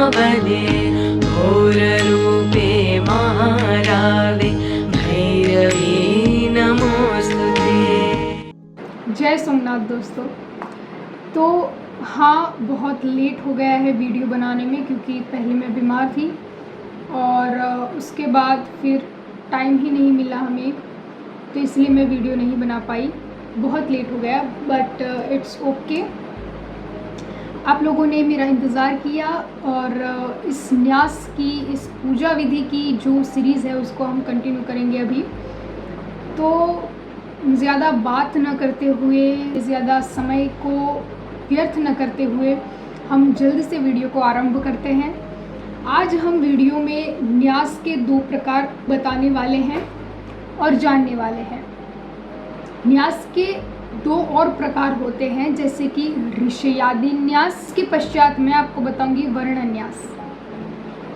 महाबले घोररूपे महारावे भैरवी नमोस्तुते। जय सोमनाथ दोस्तों। तो हाँ, बहुत लेट हो गया है वीडियो बनाने में, क्योंकि पहले मैं बीमार थी और उसके बाद फिर टाइम ही नहीं मिला हमें, तो इसलिए मैं वीडियो नहीं बना पाई। बहुत लेट हो गया, बट इट्स ओके। आप लोगों ने मेरा इंतज़ार किया और इस न्यास की, इस पूजा विधि की जो सीरीज़ है उसको हम कंटिन्यू करेंगे अभी। तो ज़्यादा बात न करते हुए, ज़्यादा समय को व्यर्थ न करते हुए हम जल्द से वीडियो को आरंभ करते हैं। आज हम वीडियो में न्यास के 2 प्रकार बताने वाले हैं और जानने वाले हैं। न्यास के 2 और प्रकार होते हैं, जैसे कि ऋषयादि न्यास, के पश्चात मैं आपको बताऊंगी वर्ण न्यास।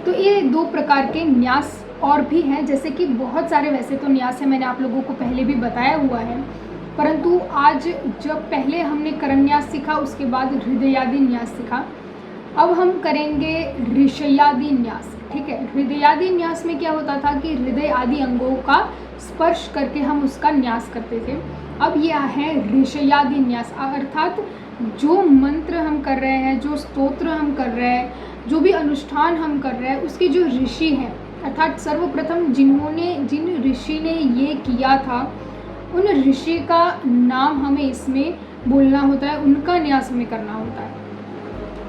तो ये 2 प्रकार के न्यास और भी हैं, जैसे कि बहुत सारे वैसे तो न्यास है, मैंने आप लोगों को पहले भी बताया हुआ है, परंतु आज जब पहले हमने करन्यास सीखा उसके बाद हृदयादि न्यास सीखा, अब हम करेंगे ऋषयादि न्यास। ठीक है, हृदयादि न्यास में क्या होता था कि हृदय आदि अंगों का स्पर्श करके हम उसका न्यास करते थे। अब यह है ऋषयादि न्यास, अर्थात जो मंत्र हम कर रहे हैं, जो स्तोत्र हम कर रहे हैं, जो भी अनुष्ठान हम कर रहे हैं, उसके जो ऋषि हैं, अर्थात सर्वप्रथम जिन ऋषि ने ये किया था, उन ऋषि का नाम हमें इसमें बोलना होता है, उनका न्यास हमें करना होता है।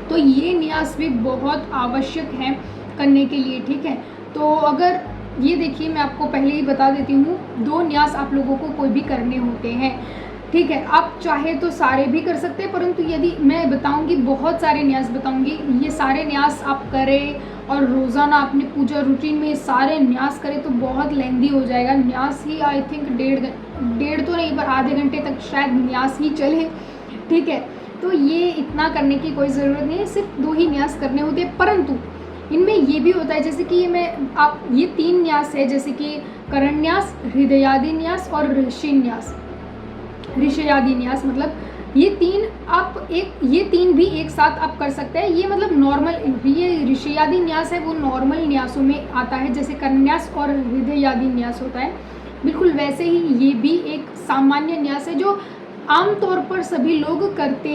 तो ये न्यास भी बहुत आवश्यक है करने के लिए। ठीक है, तो अगर ये देखिए, मैं आपको पहले ही बता देती हूँ, 2 न्यास आप लोगों को कोई भी करने होते हैं। ठीक है, आप चाहे तो सारे भी कर सकते हैं, परंतु यदि मैं बताऊंगी, बहुत सारे न्यास बताऊंगी, ये सारे न्यास आप करें और रोज़ाना अपने पूजा रूटीन में सारे न्यास करें तो बहुत लेंदी हो जाएगा। न्यास ही आई थिंक डेढ़ तो नहीं, पर आधे घंटे तक शायद न्यास ही चले। ठीक है, तो ये इतना करने की कोई ज़रूरत नहीं है, सिर्फ 2 ही न्यास करने होते हैं। परंतु इनमें ये भी होता है, जैसे कि ये 3 न्यास है, जैसे कि करन्यास, हृदयादि न्यास और ऋषयादि न्यास, मतलब ये 3 भी एक साथ आप कर सकते हैं। ये मतलब नॉर्मल, ये ऋषयादि न्यास है वो नॉर्मल न्यासों में आता है, जैसे करन्यास और हृदयादि न्यास होता है, बिल्कुल वैसे ही ये भी एक सामान्य न्यास है जो आमतौर पर सभी लोग करते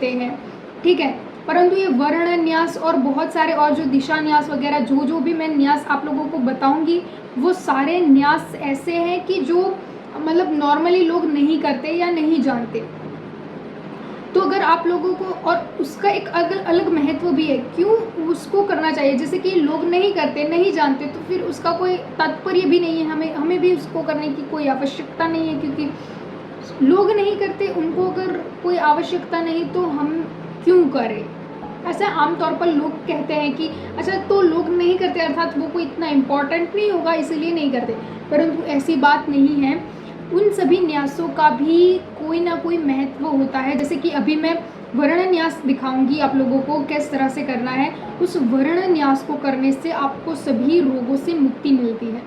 हैं। ठीक है, परंतु ये वर्ण न्यास और बहुत सारे और जो दिशा न्यास वगैरह, जो भी मैं न्यास आप लोगों को बताऊंगी, वो सारे न्यास ऐसे हैं कि जो मतलब नॉर्मली लोग नहीं करते या नहीं जानते। तो अगर आप लोगों को, और उसका एक अलग महत्व भी है, क्यों उसको करना चाहिए, जैसे कि लोग नहीं करते, नहीं जानते, तो फिर उसका कोई तात्पर्य भी नहीं है, हमें भी उसको करने की कोई आवश्यकता नहीं है, क्योंकि लोग नहीं करते, उनको अगर कोई आवश्यकता नहीं तो हम क्यों करें। ऐसा आमतौर पर लोग कहते हैं कि अच्छा, तो लोग नहीं करते अर्थात वो कोई इतना इम्पोर्टेंट नहीं होगा इसीलिए नहीं करते, परंतु ऐसी बात नहीं है। उन सभी न्यासों का भी कोई ना कोई महत्व होता है, जैसे कि अभी मैं वर्ण न्यास दिखाऊंगी आप लोगों को किस तरह से करना है। उस वर्ण न्यास को करने से आपको सभी रोगों से मुक्ति मिलती है।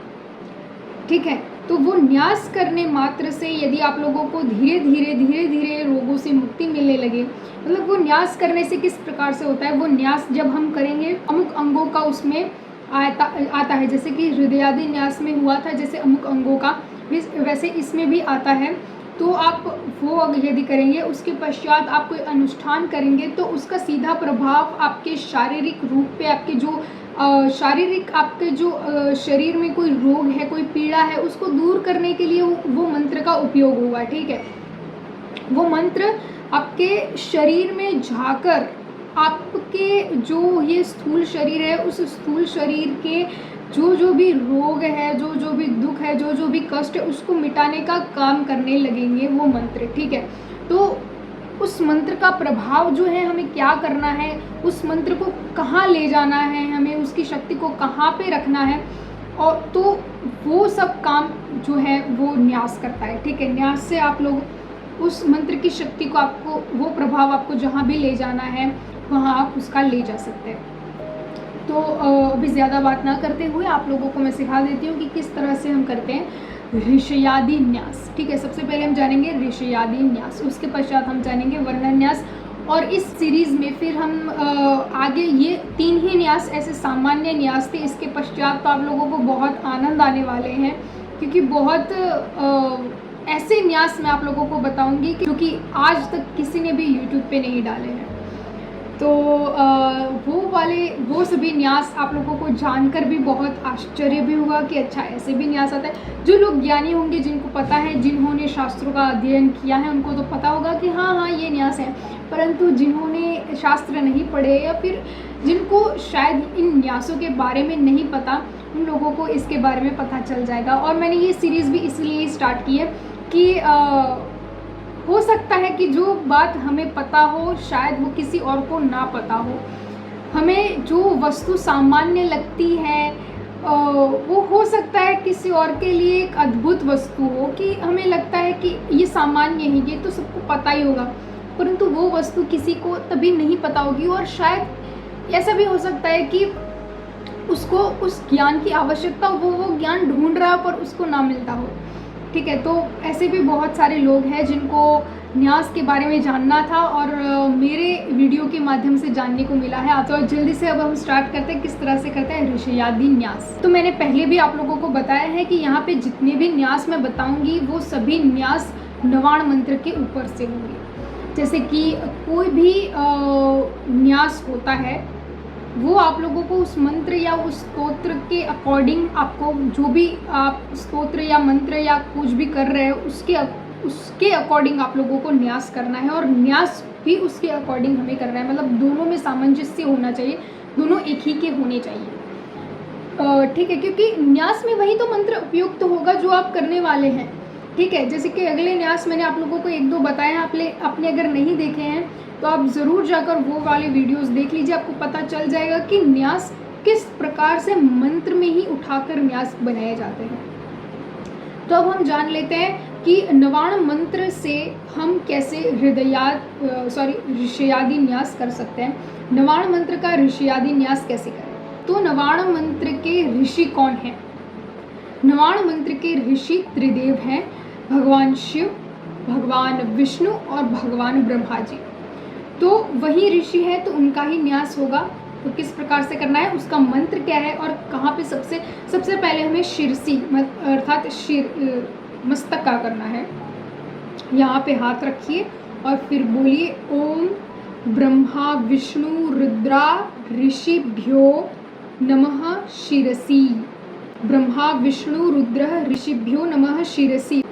ठीक है, तो वो न्यास करने मात्र से यदि आप लोगों को धीरे धीरे रोगों से मुक्ति मिलने लगे, मतलब वो न्यास करने से किस प्रकार से होता है, वो न्यास जब हम करेंगे अमुक अंगों का उसमें आता है, जैसे कि हृदयादि न्यास में हुआ था, जैसे अमुक अंगों का, वैसे इसमें भी आता है। तो आप वो यदि करेंगे, उसके पश्चात आप कोई अनुष्ठान करेंगे, तो उसका सीधा प्रभाव आपके शारीरिक रूप पे, आपके जो आपके जो शरीर में कोई रोग है, कोई पीड़ा है, उसको दूर करने के लिए वो मंत्र का उपयोग होगा। ठीक है, वो मंत्र आपके शरीर में जाकर आपके जो ये स्थूल शरीर है, उस स्थूल शरीर के जो भी रोग है, जो भी दुख है, जो भी कष्ट है, उसको मिटाने का काम करने लगेंगे वो मंत्र। ठीक है, तो उस मंत्र का प्रभाव जो है, हमें क्या करना है, उस मंत्र को कहाँ ले जाना है, हमें उसकी शक्ति को कहाँ पे रखना है, और तो वो सब काम जो है वो न्यास करता है। ठीक है, न्यास से आप लोग उस मंत्र की शक्ति को, आपको वो प्रभाव आपको जहाँ भी ले जाना है वहाँ आप उसका ले जा सकते हैं। तो अभी ज़्यादा बात ना करते हुए आप लोगों को मैं सिखा देती हूँ कि किस तरह से हम करते हैं ऋषयादि न्यास। ठीक है, सबसे पहले हम जानेंगे ऋषयादि न्यास, उसके पश्चात हम जानेंगे वर्णन्यास, और इस सीरीज़ में फिर हम आगे ये 3 ही न्यास ऐसे सामान्य न्यास थे। इसके पश्चात तो आप लोगों को बहुत आनंद आने वाले हैं, क्योंकि बहुत ऐसे न्यास मैं आप लोगों को बताऊंगी क्योंकि आज तक किसी ने भी यूट्यूब पे नहीं डाले हैं। तो वो सभी न्यास आप लोगों को जानकर भी बहुत आश्चर्य भी हुआ कि अच्छा ऐसे भी न्यास आता है। जो लोग ज्ञानी होंगे, जिनको पता है, जिन्होंने शास्त्रों का अध्ययन किया है, उनको तो पता होगा कि हाँ ये न्यास है। परंतु जिन्होंने शास्त्र नहीं पढ़े या फिर जिनको शायद इन न्यासों के बारे में नहीं पता, उन लोगों को इसके बारे में पता चल जाएगा। और मैंने ये सीरीज़ भी इसलिए स्टार्ट की है कि हो सकता है कि जो बात हमें पता हो शायद वो किसी और को ना पता हो। हमें जो वस्तु सामान्य लगती है वो हो सकता है किसी और के लिए एक अद्भुत वस्तु हो, कि हमें लगता है कि ये सामान्य है, ये तो सबको पता ही होगा, परंतु वो वस्तु किसी को तभी नहीं पता होगी। और शायद ऐसा भी हो सकता है कि उसको उस ज्ञान की आवश्यकता हो, वो ज्ञान ढूंढ रहा हो पर उसको ना मिलता हो। ठीक है, तो ऐसे भी बहुत सारे लोग हैं जिनको न्यास के बारे में जानना था और मेरे वीडियो के माध्यम से जानने को मिला है। तो जल्दी से अब हम स्टार्ट करते हैं किस तरह से करते हैं ऋषयादि न्यास। तो मैंने पहले भी आप लोगों को बताया है कि यहाँ पे जितने भी न्यास मैं बताऊंगी वो सभी न्यास नवाण मंत्र के ऊपर से होंगे। जैसे कि कोई भी न्यास होता है वो आप लोगों को उस मंत्र या उस स्तोत्र के अकॉर्डिंग, आपको जो भी आप स्तोत्र या मंत्र या कुछ भी कर रहे हो उसके अकॉर्डिंग आप लोगों को न्यास करना है, और न्यास भी उसके अकॉर्डिंग हमें करना है। मतलब दोनों में सामंजस्य होना चाहिए, दोनों एक ही के होने चाहिए। ठीक है, क्योंकि न्यास में वही तो मंत्र उपयुक्त होगा जो आप करने वाले हैं। ठीक है, जैसे कि अगले न्यास मैंने आप लोगों को 1-2 बताए हैं, आपने अगर नहीं देखे हैं तो आप ज़रूर जाकर वो वाले वीडियोस देख लीजिए। आपको पता चल जाएगा कि न्यास किस प्रकार से मंत्र में ही उठाकर न्यास बनाए जाते हैं। तो अब हम जान लेते हैं कि नवाण मंत्र से हम कैसे ऋषयादि न्यास कर सकते हैं। नवाण मंत्र का ऋषयादि न्यास कैसे करें? तो नवाण मंत्र के ऋषि कौन हैं? नवाण मंत्र के ऋषि त्रिदेव हैं, भगवान शिव, भगवान विष्णु और भगवान ब्रह्मा जी। तो वही ऋषि है तो उनका ही न्यास होगा। तो किस प्रकार से करना है, उसका मंत्र क्या है और कहाँ पे सबसे पहले हमें शिरसी अर्थात मस्तक का करना है। यहाँ पे हाथ रखिए और फिर बोलिए ओम ब्रह्मा विष्णु रुद्रा ऋषिभ्यो नमः शिरसी। ब्रह्मा विष्णु रुद्र ऋषिभ्यो नमः शिरसी।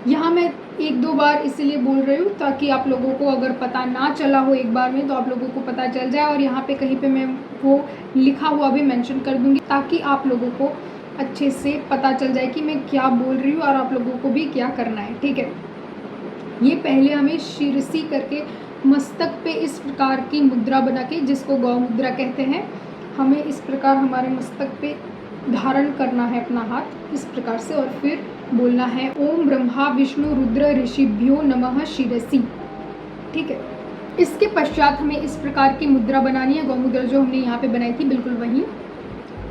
यहाँ मैं 1-2 बार इसलिए बोल रही हूँ ताकि आप लोगों को अगर पता ना चला हो एक बार में तो आप लोगों को पता चल जाए। और यहाँ पे कहीं पे मैं वो लिखा हुआ भी मेंशन कर दूँगी ताकि आप लोगों को अच्छे से पता चल जाए कि मैं क्या बोल रही हूँ और आप लोगों को भी क्या करना है। ठीक है, ये पहले हमें शिरसी करके मस्तक पे इस प्रकार की मुद्रा बना के, जिसको गौ मुद्रा कहते हैं, हमें इस प्रकार हमारे मस्तक पे धारण करना है अपना हाथ इस प्रकार से, और फिर बोलना है ओम ब्रह्मा विष्णु रुद्र ऋषिभ्यो नमः शिरसी। ठीक है, इसके पश्चात हमें इस प्रकार की मुद्रा बनानी है, गौ मुद्रा जो हमने यहाँ पे बनाई थी बिल्कुल वही,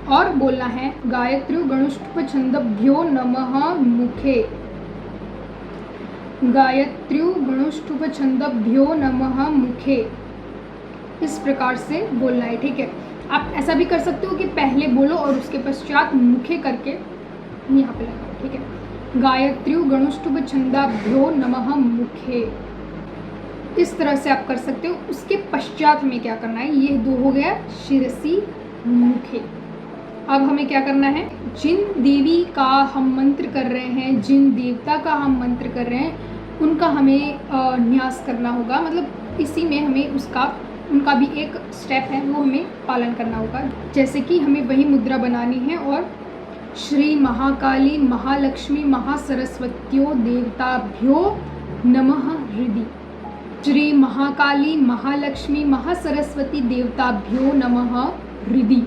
और बोलना है गायत्री गणुष्टुप छंदभ्यो नमः मुखे। गायत्री गणुष्टुप छंदभ्यो नमः मुखे, इस प्रकार से बोलना है। ठीक है, आप ऐसा भी कर सकते हो कि पहले बोलो और उसके पश्चात मुखे करके यहाँ पे लगाओ। ठीक है, गायत्री गणुष्टुप छंदाभ्यो नमः मुखे, इस तरह से आप कर सकते हो। उसके पश्चात हमें क्या करना है, ये 2 हो गया शिरसी मुखे। अब हमें क्या करना है, जिन देवी का हम मंत्र कर रहे हैं, जिन देवता का हम मंत्र कर रहे हैं, उनका हमें न्यास करना होगा। मतलब इसी में हमें उनका भी एक स्टेप है वो हमें पालन करना होगा। जैसे कि हमें वही मुद्रा बनानी है और श्री महाकाली महालक्ष्मी महासरस्वत्यो देवताभ्यो नमः हृदि। श्री महाकाली महालक्ष्मी महासरस्वती देवताभ्यो नमः हृदि।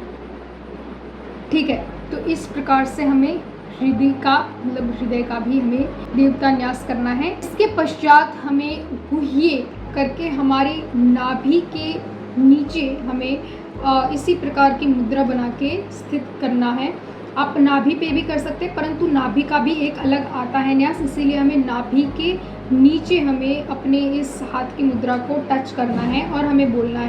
ठीक है, तो इस प्रकार से हमें हृदय का मतलब हृदय का भी हमें देवता न्यास करना है। इसके पश्चात हमें गुह्ये करके हमारे नाभि के नीचे हमें इसी प्रकार की मुद्रा बना के स्थित करना है। आप नाभि पे भी कर सकते हैं, परंतु नाभि का भी एक अलग आता है न्यास, इसीलिए हमें नाभि के नीचे हमें अपने इस हाथ की मुद्रा को टच करना है और हमें बोलना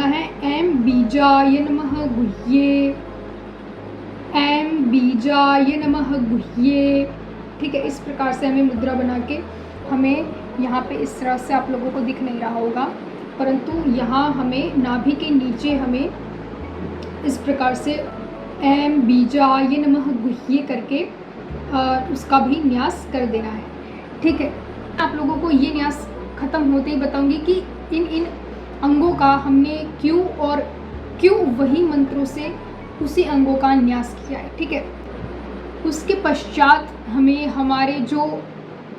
है ऐं बीजाय नमः गुह्ये, ऐं बीजाय नमः गुह्ये। ठीक है, इस प्रकार से हमें मुद्रा बना के, हमें यहाँ पे इस तरह से आप लोगों को दिख नहीं रहा होगा, परंतु यहाँ हमें नाभि के नीचे हमें इस प्रकार से ऐं बीजाय नमः गुह्ये करके उसका भी न्यास कर देना है। ठीक है, आप लोगों को ये न्यास ख़त्म होते ही बताऊंगी कि इन अंगों का हमने क्यों वही मंत्रों से उसी अंगों का न्यास किया है। ठीक है, उसके पश्चात हमें हमारे जो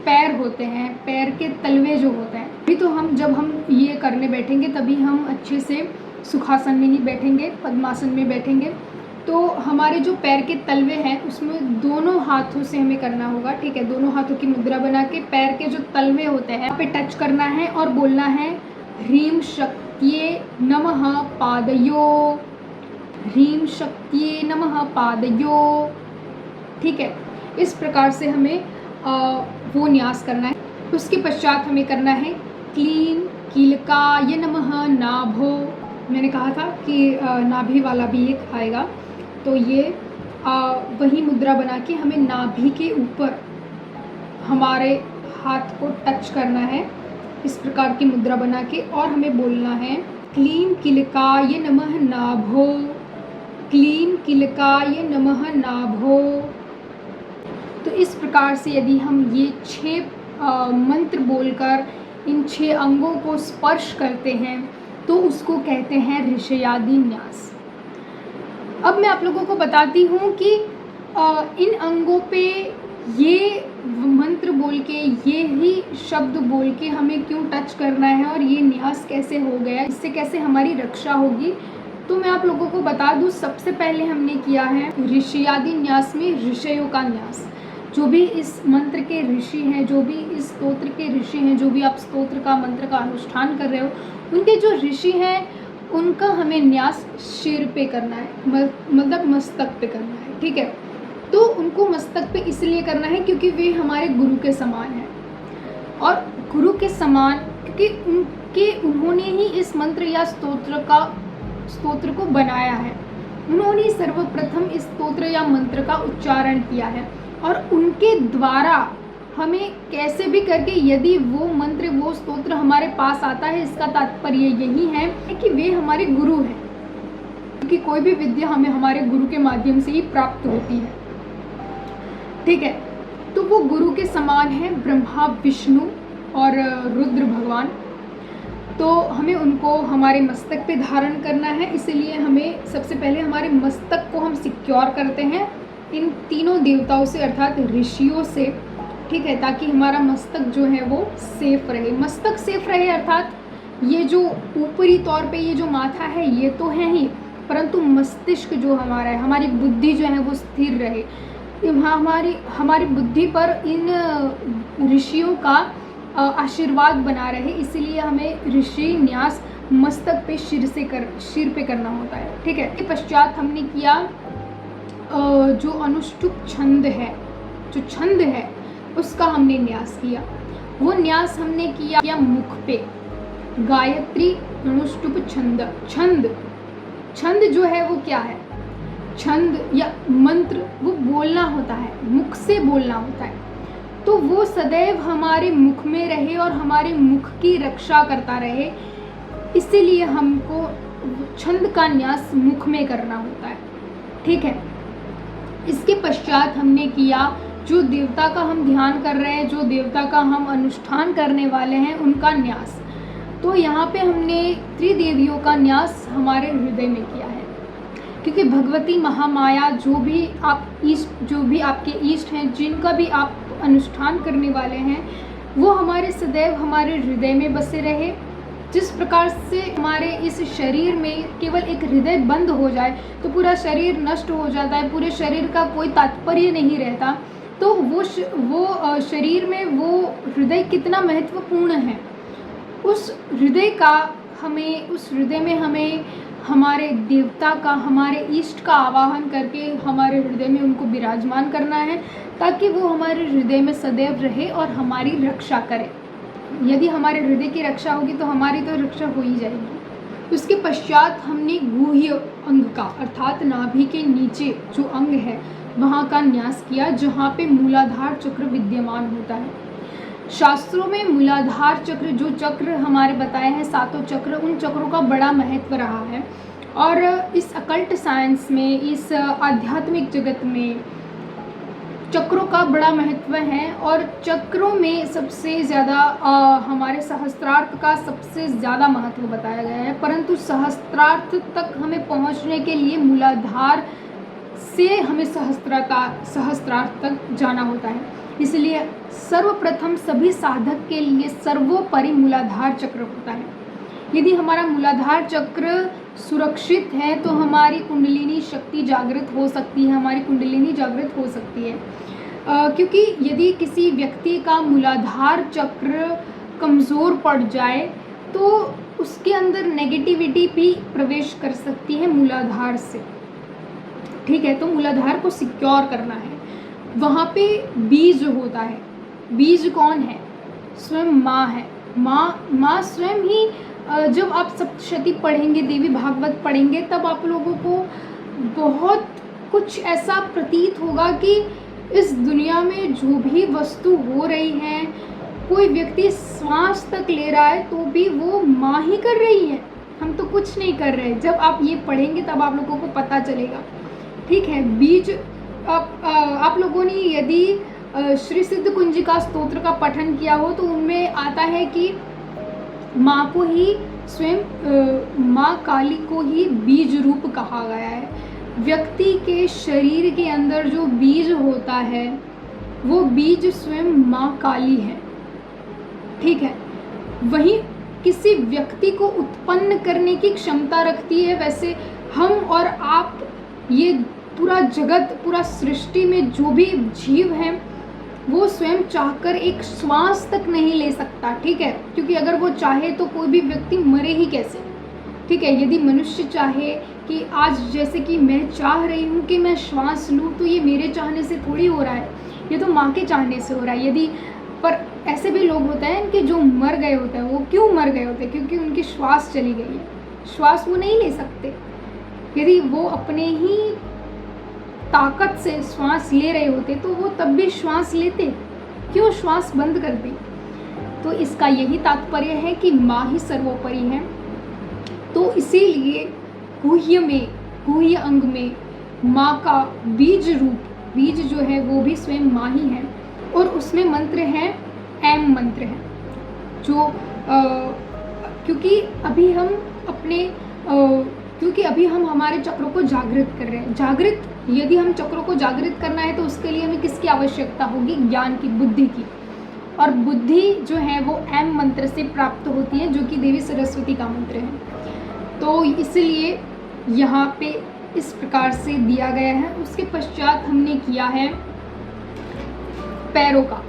पैर होते हैं, पैर के तलवे जो होते हैं, अभी तो जब हम ये करने बैठेंगे तभी हम अच्छे से सुखासन में ही बैठेंगे, पद्मासन में बैठेंगे। तो हमारे जो पैर के तलवे हैं उसमें दोनों हाथों से हमें करना होगा। ठीक है, दोनों हाथों की मुद्रा बना के पैर के जो तलवे होते हैं पे टच करना है और बोलना है ह्रीं शक्त्यै नमः पादयो, ह्रीं शक्त्यै नमः पादयो। ठीक है, इस प्रकार से हमें वो न्यास करना है। उसके पश्चात हमें करना है क्लीं कीलकाय नमः नाभो। मैंने कहा था कि नाभि वाला भी एक आएगा, तो ये वही मुद्रा बना के हमें नाभि के ऊपर हमारे हाथ को टच करना है, इस प्रकार की मुद्रा बना के, और हमें बोलना है क्लीं कीलकाय नमः नाभो, क्लीं कीलकाय नमः नाभो। तो इस प्रकार से यदि हम ये 6 मंत्र बोलकर इन 6 अंगों को स्पर्श करते हैं तो उसको कहते हैं ऋषयादि न्यास। अब मैं आप लोगों को बताती हूँ कि इन अंगों पे ये मंत्र बोल के, ये ही शब्द बोल के हमें क्यों टच करना है और ये न्यास कैसे हो गया, इससे कैसे हमारी रक्षा होगी। तो मैं आप लोगों को बता दूँ, सबसे पहले हमने किया है ऋषयादि न्यास में ऋषयों का न्यास। जो भी इस मंत्र के ऋषि हैं, जो भी इस स्तोत्र के ऋषि हैं, जो भी आप स्तोत्र का मंत्र का अनुष्ठान कर रहे हो, उनके जो ऋषि हैं उनका हमें न्यास सिर पे करना है, मतलब मस्तक पे करना है। ठीक है, तो उनको मस्तक पे इसलिए करना है क्योंकि वे हमारे गुरु के समान हैं, और गुरु के समान क्योंकि उन्होंने ही इस मंत्र या स्तोत्र को बनाया है। उन्होंने सर्वप्रथम इस स्तोत्र या मंत्र का उच्चारण किया है, और उनके द्वारा हमें कैसे भी करके यदि वो मंत्र, वो स्तोत्र हमारे पास आता है, इसका तात्पर्य यही है कि वे हमारे गुरु हैं, क्योंकि कोई भी विद्या हमें हमारे गुरु के माध्यम से ही प्राप्त होती है। ठीक है, तो वो गुरु के समान है, ब्रह्मा विष्णु और रुद्र भगवान। तो हमें उनको हमारे मस्तक पे धारण करना है, इसलिए हमें सबसे पहले हमारे मस्तक को हम सिक्योर करते हैं इन तीनों देवताओं से, अर्थात ऋषियों से। ठीक है, ताकि हमारा मस्तक जो है वो सेफ रहे। मस्तक सेफ रहे अर्थात ये जो ऊपरी तौर पे ये जो माथा है ये तो है ही, परंतु मस्तिष्क जो हमारा है, हमारी बुद्धि जो है वो स्थिर रहे, हमारी बुद्धि पर इन ऋषियों का आशीर्वाद बना रहे। इसीलिए हमें ऋषि न्यास मस्तक पे सिर पे करना होता है। ठीक है, इसके पश्चात हमने किया जो अनुष्टुप छंद है, जो छंद है उसका हमने न्यास किया। वो न्यास हमने किया मुख पे, गायत्री अनुष्टुप छंद जो है वो क्या है, छंद या मंत्र वो बोलना होता है, मुख से बोलना होता है। तो वो सदैव हमारे मुख में रहे और हमारे मुख की रक्षा करता रहे, इसीलिए हमको छंद का न्यास मुख में करना होता है। ठीक है, इसके पश्चात हमने किया जो देवता का हम ध्यान कर रहे हैं, जो देवता का हम अनुष्ठान करने वाले हैं, उनका न्यास। तो यहाँ पे हमने त्रिदेवियों का न्यास हमारे हृदय में किया है, क्योंकि भगवती महामाया जो भी आपके इष्ट हैं, जिनका भी आप अनुष्ठान करने वाले हैं, वो हमारे सदैव हमारे हृदय में बसे रहे। जिस प्रकार से हमारे इस शरीर में केवल एक हृदय बंद हो जाए तो पूरा शरीर नष्ट हो जाता है, पूरे शरीर का कोई तात्पर्य नहीं रहता। तो वो शरीर में वो हृदय कितना महत्वपूर्ण है, उस हृदय में हमें हमारे देवता का, हमारे इष्ट का आवाहन करके हमारे हृदय में उनको विराजमान करना है, ताकि वो हमारे हृदय में सदैव रहे और हमारी रक्षा करे। यदि हमारे हृदय की रक्षा होगी तो हमारी तो रक्षा हो ही जाएगी। उसके पश्चात हमने गुह्य अंग का अर्थात नाभि के नीचे जो अंग है वहाँ का न्यास किया, जहाँ पे मूलाधार चक्र विद्यमान होता है। शास्त्रों में मूलाधार चक्र, जो चक्र हमारे बताए हैं सातों चक्र, उन चक्रों का बड़ा महत्व रहा है। और इस अकल्ट साइंस में, इस आध्यात्मिक जगत में चक्रों का बड़ा महत्व है। और चक्रों में सबसे ज़्यादा हमारे सहस्त्रार्थ का सबसे ज़्यादा महत्व बताया गया है, परंतु सहस्त्रार्थ तक हमें पहुंचने के लिए मूलाधार से हमें सहस्त्रार्थ तक जाना होता है। इसलिए सर्वप्रथम सभी साधक के लिए सर्वोपरि मूलाधार चक्र होता है। यदि हमारा मूलाधार चक्र सुरक्षित है तो हमारी कुंडलिनी शक्ति जागृत हो सकती है, हमारी कुंडलिनी जागृत हो सकती है। क्योंकि यदि किसी व्यक्ति का मूलाधार चक्र कमज़ोर पड़ जाए तो उसके अंदर नेगेटिविटी भी प्रवेश कर सकती है मूलाधार से। ठीक है, तो मूलाधार को सिक्योर करना है। वहाँ पे बीज होता है। बीज कौन है? स्वयं माँ है। माँ स्वयं ही, जब आप सप्तशती पढ़ेंगे, देवी भागवत पढ़ेंगे, तब आप लोगों को बहुत कुछ ऐसा प्रतीत होगा कि इस दुनिया में जो भी वस्तु हो रही है, कोई व्यक्ति श्वास तक ले रहा है तो भी वो माँ ही कर रही है, हम तो कुछ नहीं कर रहे। जब आप ये पढ़ेंगे तब आप लोगों को पता चलेगा। ठीक है, बीज आप लोगों ने यदि श्री सिद्ध कुंजिका स्तोत्र का पठन किया हो तो उनमें आता है कि माँ को ही स्वयं माँ काली को ही बीज रूप कहा गया है। व्यक्ति के शरीर के अंदर जो बीज होता है वो बीज स्वयं माँ काली है। ठीक है, वही किसी व्यक्ति को उत्पन्न करने की क्षमता रखती है। वैसे हम और आप, ये पूरा जगत, पूरा सृष्टि में जो भी जीव हैं वो स्वयं चाहकर एक श्वास तक नहीं ले सकता। ठीक है, क्योंकि अगर वो चाहे तो कोई भी व्यक्ति मरे ही कैसे। ठीक है, यदि मनुष्य चाहे कि आज जैसे कि मैं चाह रही हूँ कि मैं श्वास लूँ, तो ये मेरे चाहने से थोड़ी हो रहा है, ये तो माँ के चाहने से हो रहा है। यदि पर ऐसे भी लोग होते हैं कि जो मर गए होते हैं, वो क्यों मर गए होते हैं? क्योंकि उनकी श्वास चली गई है, श्वास वो नहीं ले सकते। यदि वो अपने ही ताकत से श्वास ले रहे होते तो वो तब भी श्वास लेते, क्यों श्वास बंद कर दी? तो इसका यही तात्पर्य है कि माँ ही सर्वोपरि है। तो इसीलिए गुह्य अंग में माँ का बीज रूप, बीज जो है वो भी स्वयं माँ ही है। और उसमें मंत्र है, एम मंत्र है, जो क्योंकि अभी हम हमारे चक्रों को जागृत कर रहे हैं। यदि हम चक्रों को जागृत करना है तो उसके लिए हमें किसकी आवश्यकता होगी? ज्ञान की, बुद्धि की। और बुद्धि जो है वो एम मंत्र से प्राप्त होती है, जो कि देवी सरस्वती का मंत्र है। तो इसलिए यहाँ पे इस प्रकार से दिया गया है। उसके पश्चात हमने किया है पैरों का।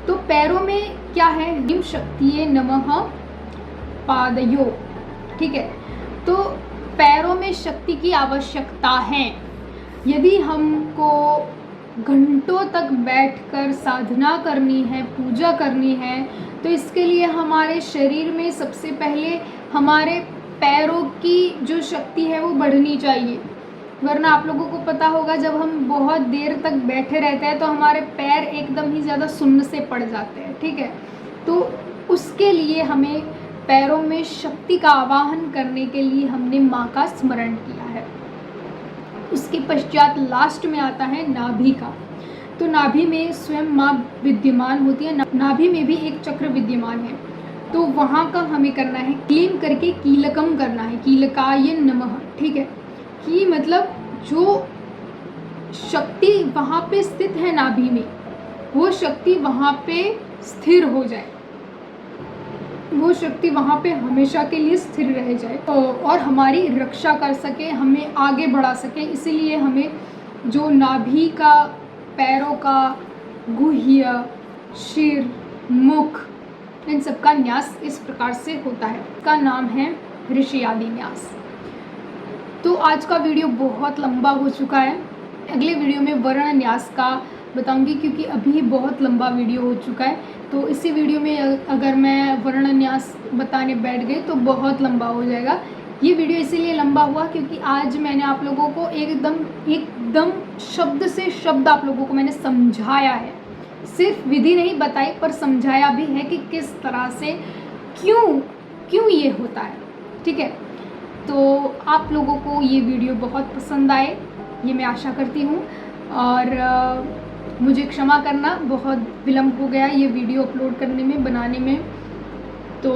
तो पैरों में क्या है? ह्रीं शक्तिये नमः पादयो। ठीक है, तो पैरों में शक्ति की आवश्यकता है। यदि हमको घंटों तक बैठकर साधना करनी है, पूजा करनी है, तो इसके लिए हमारे शरीर में सबसे पहले हमारे पैरों की जो शक्ति है वो बढ़नी चाहिए। वरना आप लोगों को पता होगा, जब हम बहुत देर तक बैठे रहते हैं तो हमारे पैर एकदम ही ज़्यादा सुन्न से पड़ जाते हैं। ठीक है, तो उसके लिए हमें पैरों में शक्ति का आवाहन करने के लिए हमने माँ का स्मरण किया है। उसके पश्चात लास्ट में आता है नाभि का। तो नाभि में स्वयं माँ विद्यमान होती है। नाभि में भी एक चक्र विद्यमान है, तो वहाँ का हमें करना है क्लीन करके कीलकम करना है, कीलकाय नमः। ठीक है, कि मतलब जो शक्ति वहाँ पे स्थित है नाभि में, वो शक्ति वहाँ पे स्थिर हो जाए, वो शक्ति वहाँ पे हमेशा के लिए स्थिर रह जाए और हमारी रक्षा कर सके, हमें आगे बढ़ा सके। इसीलिए हमें जो नाभि का, पैरों का, गुह्य, शीर, मुख, इन सब का न्यास इस प्रकार से होता है। इसका नाम है ऋषि आदि न्यास। तो आज का वीडियो बहुत लंबा हो चुका है। अगले वीडियो में वर्ण न्यास का बताऊंगी, क्योंकि अभी बहुत लंबा वीडियो हो चुका है। तो इसी वीडियो में अगर मैं वर्ण न्यास बताने बैठ गई तो बहुत लंबा हो जाएगा। ये वीडियो इसीलिए लंबा हुआ क्योंकि आज मैंने आप लोगों को एकदम शब्द से शब्द आप लोगों को मैंने समझाया है। सिर्फ विधि नहीं बताई पर समझाया भी है कि किस तरह से क्यों ये होता है। ठीक है, तो आप लोगों को ये वीडियो बहुत पसंद आए, ये मैं आशा करती हूँ। और मुझे क्षमा करना, बहुत विलम्ब हो गया ये वीडियो अपलोड करने में, बनाने में। तो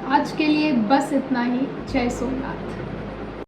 आज के लिए बस इतना ही। जय सोमनाथ।